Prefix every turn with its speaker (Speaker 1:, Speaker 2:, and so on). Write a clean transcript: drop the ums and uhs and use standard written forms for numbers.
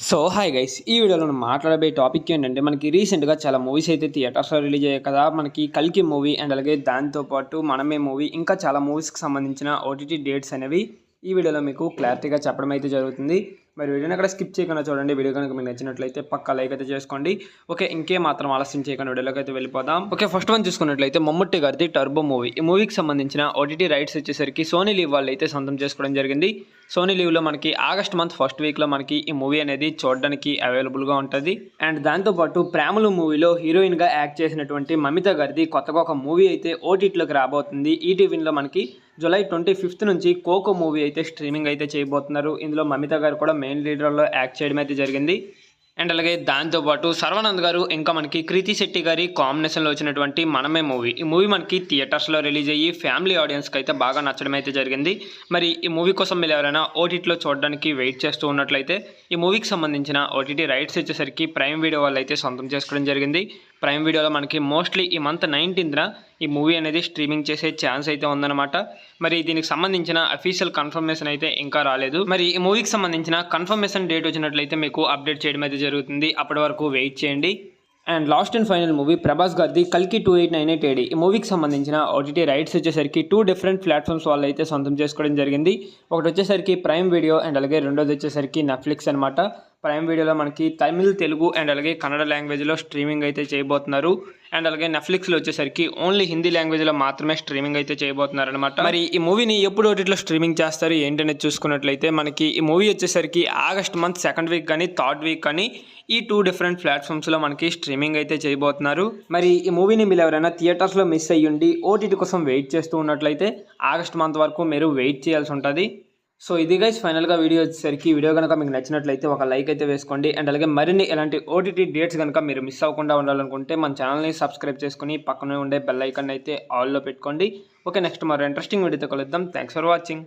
Speaker 1: So hi guys ఈ వీడియోలో మనం మాట్లాడబోయే టాపిక్ ఏంటంటే మనకి రీసెంట్గా చాలా మూవీస్ అయితే థియేటర్స్లో రిలీజ్ అయ్యాయి కదా. మనకి కల్కి మూవీ అండ్ అలాగే దాంతోపాటు మనమే మూవీ ఇంకా చాలా మూవీస్కి సంబంధించిన ఓటీటీ డేట్స్ అనేవి ఈ వీడియోలో మీకు క్లారిటీగా చెప్పడం అయితే జరుగుతుంది. మరి వీడియోని అక్కడ స్కిప్ చేయకుండా చూడండి. వీడియో కనుక మీకు నచ్చినట్లయితే పక్కా లైక్ అయితే చేసుకోండి. ఓకే, ఇంకే మాత్రం ఆలస్యం చేయకుండా వీడియోలోకి అయితే వెళ్ళిపోదాం. ఓకే, ఫస్ట్ వన్ చూసుకున్నట్లయితే మమ్ముట్టి గారిది టర్బో మూవీ. ఈ మూవీకి సంబంధించిన ఓటీటీ రైట్స్ వచ్చేసరికి సోనీ లీవ్ వాళ్ళు అయితే సొంతం చేసుకోవడం జరిగింది. సోనీ లీవ్లో మనకి ఆగస్ట్ మంత్ ఫస్ట్ వీక్లో మనకి ఈ మూవీ అనేది చూడడానికి అవైలబుల్గా ఉంటుంది. అండ్ దాంతోపాటు ప్రేమలు మూవీలో హీరోయిన్గా యాక్ట్ చేసినటువంటి మమిత గారిది కొత్తగా ఒక మూవీ అయితే ఓటీటీలోకి రాబోతుంది. ఈటీవీలో మనకి జూలై 25th నుంచి కోకో మూవీ అయితే స్ట్రీమింగ్ అయితే చేయబోతున్నారు. ఇందులో మమిత గారు కూడా మెయిన్ లీడర్లో యాక్ట్ చేయడం అయితే జరిగింది. అండ్ అలాగే దాంతోపాటు సర్వానంద్ గారు ఇంకా మనకి కృతి శెట్టి గారి కాంబినేషన్లో వచ్చినటువంటి మనమే మూవీ. ఈ మూవీ మనకి థియేటర్స్లో రిలీజ్ అయ్యి ఫ్యామిలీ ఆడియన్స్కి అయితే బాగా నచ్చడం అయితే జరిగింది. మరి ఈ మూవీ కోసం మీరు ఎవరైనా ఓటీటీలో చూడడానికి వెయిట్ చేస్తూ ఉన్నట్లయితే ఈ మూవీకి సంబంధించిన ఓటీటీ రైట్స్ వచ్చేసరికి ప్రైమ్ వీడియో వాళ్ళు అయితే సొంతం చేసుకోవడం జరిగింది. ప్రైమ్ వీడియోలో మనకి మోస్ట్లీ ఈ మంత్ 19th ఈ మూవీ అనేది స్ట్రీమింగ్ చేసే ఛాన్స్ అయితే ఉందన్నమాట. మరి దీనికి సంబంధించిన అఫీషియల్ కన్ఫర్మేషన్ అయితే ఇంకా రాలేదు. మరి ఈ మూవీకి సంబంధించిన కన్ఫర్మేషన్ డేట్ వచ్చినట్లయితే మీకు అప్డేట్ చేయడం అయితే జరుగుతుంది. అప్పటి వరకు వెయిట్ చేయండి. And last and final movie Prabhas గారిది కల్కి 2898 AD. ఈ మూవీకి సంబంధించిన ఓటీటీ రైట్స్ వచ్చేసరికి 2 డిఫరెంట్ ప్లాట్ఫామ్స్ వాళ్ళు అయితే సొంతం చేసుకోవడం జరిగింది. ఒకటి వచ్చేసరికి ప్రైమ్ వీడియో అండ్ అలాగే రెండోది వచ్చేసరికి నెట్ఫ్లిక్స్ అనమాట. ప్రైమ్ వీడియోలో మనకి తమిళ్, తెలుగు అండ్ అలాగే కన్నడ లాంగ్వేజ్లో స్ట్రీమింగ్ అయితే చేయబోతున్నారు. అండ్ అలాగే నెట్ఫ్లిక్స్లో వచ్చేసరికి ఓన్లీ హిందీ లాంగ్వేజ్లో మాత్రమే స్ట్రీమింగ్ అయితే చేయబోతున్నారు అనమాట. మరి ఈ మూవీని ఎప్పుడు ఓటీటీలో స్ట్రీమింగ్ చేస్తారు ఏంటనేది చూసుకున్నట్లయితే మనకి ఈ మూవీ వచ్చేసరికి ఆగస్ట్ మంత్ 2nd వీక్ కానీ 3rd వీక్ కానీ ఈ 2 డిఫరెంట్ ప్లాట్ఫామ్స్లో మనకి స్ట్రీమింగ్ అయితే చేయబోతున్నారు. మరి ఈ మూవీని మీరు ఎవరైనా థియేటర్స్లో మిస్ అయ్యుండి ఓటీటీ కోసం వెయిట్ చేస్తూ ఉన్నట్లయితే ఆగస్ట్ మంత్ వరకు మీరు వెయిట్ చేయాల్సి ఉంటుంది. సో ఇది గైస్ ఫైనల్గా వీడియో వచ్చేసరికి వీడియో కనుక మీకు నచ్చినట్లయితే ఒక లైక్ అయితే వేసుకోండి. అండ్ అలాగే మరిన్ని ఇలాంటి ఓటీటీ డేట్స్ కనుక మీరు మిస్ అవ్వకుండా ఉండాలనుకుంటే మన ఛానల్ని సబ్స్క్రైబ్ చేసుకుని పక్కనే ఉండే బెల్ ఐకాన్ అయితే ఆల్లో పెట్టుకోండి. ఓకే, నెక్స్ట్ మరో ఇంట్రెస్టింగ్ వీడియోతో కలుద్దాం. Thanks for watching.